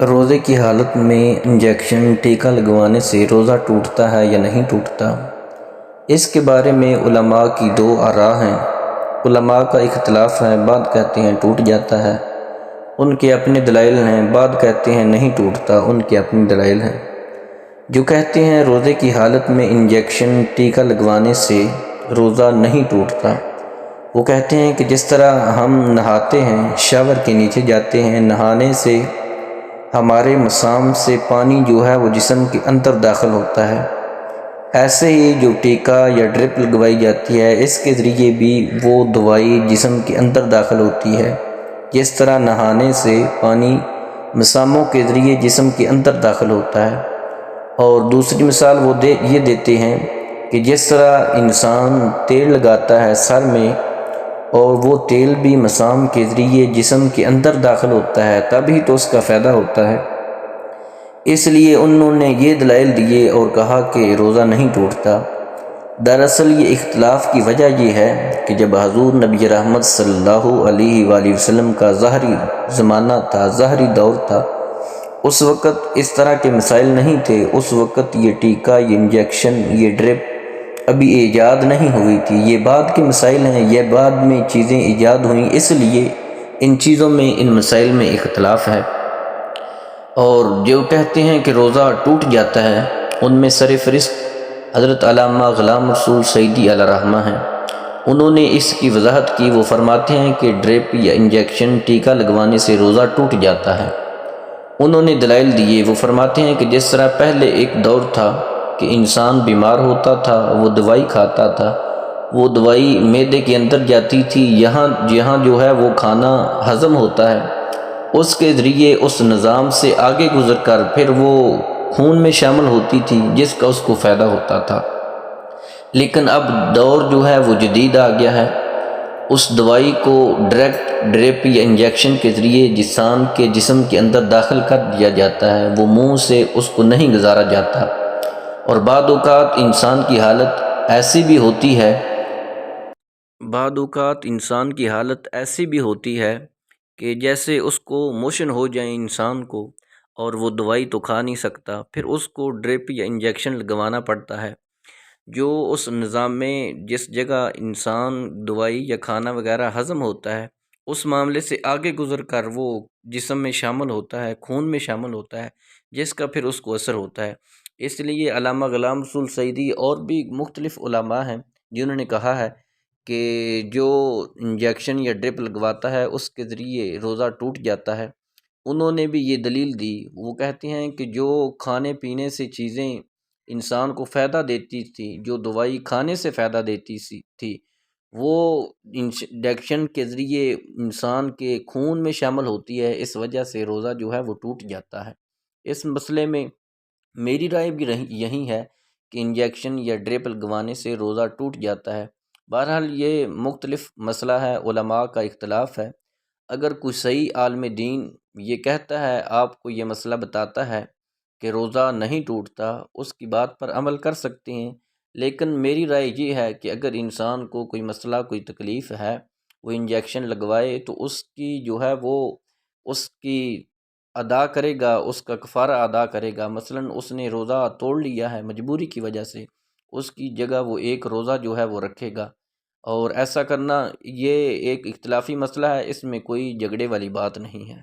روزے کی حالت میں انجیکشن ٹیکہ لگوانے سے روزہ ٹوٹتا ہے یا نہیں ٹوٹتا؟ اس کے بارے میں علماء کی دو آراء ہیں۔ علماء کا اختلاف ہے، بعض کہتے ہیں ٹوٹ جاتا ہے، ان کے اپنے دلائل ہیں، بعض کہتے ہیں نہیں ٹوٹتا، ان کے اپنے دلائل ہیں۔ جو کہتے ہیں روزے کی حالت میں انجیکشن ٹیکہ لگوانے سے روزہ نہیں ٹوٹتا، وہ کہتے ہیں کہ جس طرح ہم نہاتے ہیں، شاور کے نیچے جاتے ہیں، نہانے سے ہمارے مسام سے پانی جو ہے وہ جسم کے اندر داخل ہوتا ہے، ایسے ہی جو ٹیکہ یا ڈرپ لگوائی جاتی ہے اس کے ذریعے بھی وہ دوائی جسم کے اندر داخل ہوتی ہے، جس طرح نہانے سے پانی مساموں کے ذریعے جسم کے اندر داخل ہوتا ہے۔ اور دوسری مثال وہ یہ دیتے ہیں کہ جس طرح انسان تیل لگاتا ہے سر میں اور وہ تیل بھی مسام کے ذریعے جسم کے اندر داخل ہوتا ہے، تبھی تو اس کا فائدہ ہوتا ہے۔ اس لیے انہوں نے یہ دلائل دیے اور کہا کہ روزہ نہیں ٹوٹتا۔ دراصل یہ اختلاف کی وجہ یہ ہے کہ جب حضور نبی رحمت صلی اللہ علیہ وآلہ وسلم کا ظاہری زمانہ تھا، ظاہری دور تھا، اس وقت اس طرح کے مسائل نہیں تھے۔ اس وقت یہ ٹیکہ، یہ انجیکشن، یہ ڈرپ ابھی ایجاد نہیں ہوئی تھی، یہ بعد کے مسائل ہیں، یہ بعد میں چیزیں ایجاد ہوئیں، اس لیے ان چیزوں میں، ان مسائل میں اختلاف ہے۔ اور جو کہتے ہیں کہ روزہ ٹوٹ جاتا ہے، ان میں سر فہرست حضرت علامہ غلام رسول سعیدی علیہ رحمہ ہیں۔ انہوں نے اس کی وضاحت کی، وہ فرماتے ہیں کہ ڈرپ یا انجیکشن ٹیکہ لگوانے سے روزہ ٹوٹ جاتا ہے۔ انہوں نے دلائل دیے، وہ فرماتے ہیں کہ جس طرح پہلے ایک دور تھا کہ انسان بیمار ہوتا تھا، وہ دوائی کھاتا تھا، وہ دوائی معدے کے اندر جاتی تھی، جہاں جو ہے وہ کھانا ہضم ہوتا ہے، اس کے ذریعے اس نظام سے آگے گزر کر پھر وہ خون میں شامل ہوتی تھی، جس کا اس کو فائدہ ہوتا تھا۔ لیکن اب دور جو ہے وہ جدید آ گیا ہے، اس دوائی کو ڈائریکٹ ڈرپ یا انجیکشن کے ذریعے جسم کے اندر داخل کر دیا جاتا ہے، وہ منہ سے اس کو نہیں گزارا جاتا۔ اور بعض اوقات انسان کی حالت ایسی بھی ہوتی ہے کہ جیسے اس کو موشن ہو جائیں انسان کو، اور وہ دوائی تو کھا نہیں سکتا، پھر اس کو ڈرپ یا انجیکشن لگوانا پڑتا ہے، جو اس نظام میں جس جگہ انسان دوائی یا کھانا وغیرہ ہضم ہوتا ہے، اس معاملے سے آگے گزر کر وہ جسم میں شامل ہوتا ہے، خون میں شامل ہوتا ہے، جس کا پھر اس کو اثر ہوتا ہے۔ اس لیے علامہ غلام رسول سعیدی اور بھی مختلف علماء ہیں جنہوں نے کہا ہے کہ جو انجیکشن یا ڈرپ لگواتا ہے اس کے ذریعے روزہ ٹوٹ جاتا ہے۔ انہوں نے بھی یہ دلیل دی، وہ کہتے ہیں کہ جو کھانے پینے سے چیزیں انسان کو فائدہ دیتی تھی، جو دوائی کھانے سے فائدہ دیتی تھی، وہ انجیکشن کے ذریعے انسان کے خون میں شامل ہوتی ہے، اس وجہ سے روزہ جو ہے وہ ٹوٹ جاتا ہے۔ اس مسئلے میں میری رائے بھی یہی ہے کہ انجیکشن یا ڈرپ لگوانے سے روزہ ٹوٹ جاتا ہے۔ بہرحال یہ مختلف مسئلہ ہے، علماء کا اختلاف ہے۔ اگر کوئی صحیح عالم دین یہ کہتا ہے، آپ کو یہ مسئلہ بتاتا ہے کہ روزہ نہیں ٹوٹتا، اس کی بات پر عمل کر سکتے ہیں۔ لیکن میری رائے یہ ہے کہ اگر انسان کو کوئی مسئلہ، کوئی تکلیف ہے، وہ انجیکشن لگوائے تو اس کی جو ہے وہ اس کی ادا کرے گا، اس کا کفارہ ادا کرے گا۔ مثلاً اس نے روزہ توڑ لیا ہے مجبوری کی وجہ سے، اس کی جگہ وہ ایک روزہ جو ہے وہ رکھے گا۔ اور ایسا کرنا یہ ایک اختلافی مسئلہ ہے، اس میں کوئی جھگڑے والی بات نہیں ہے۔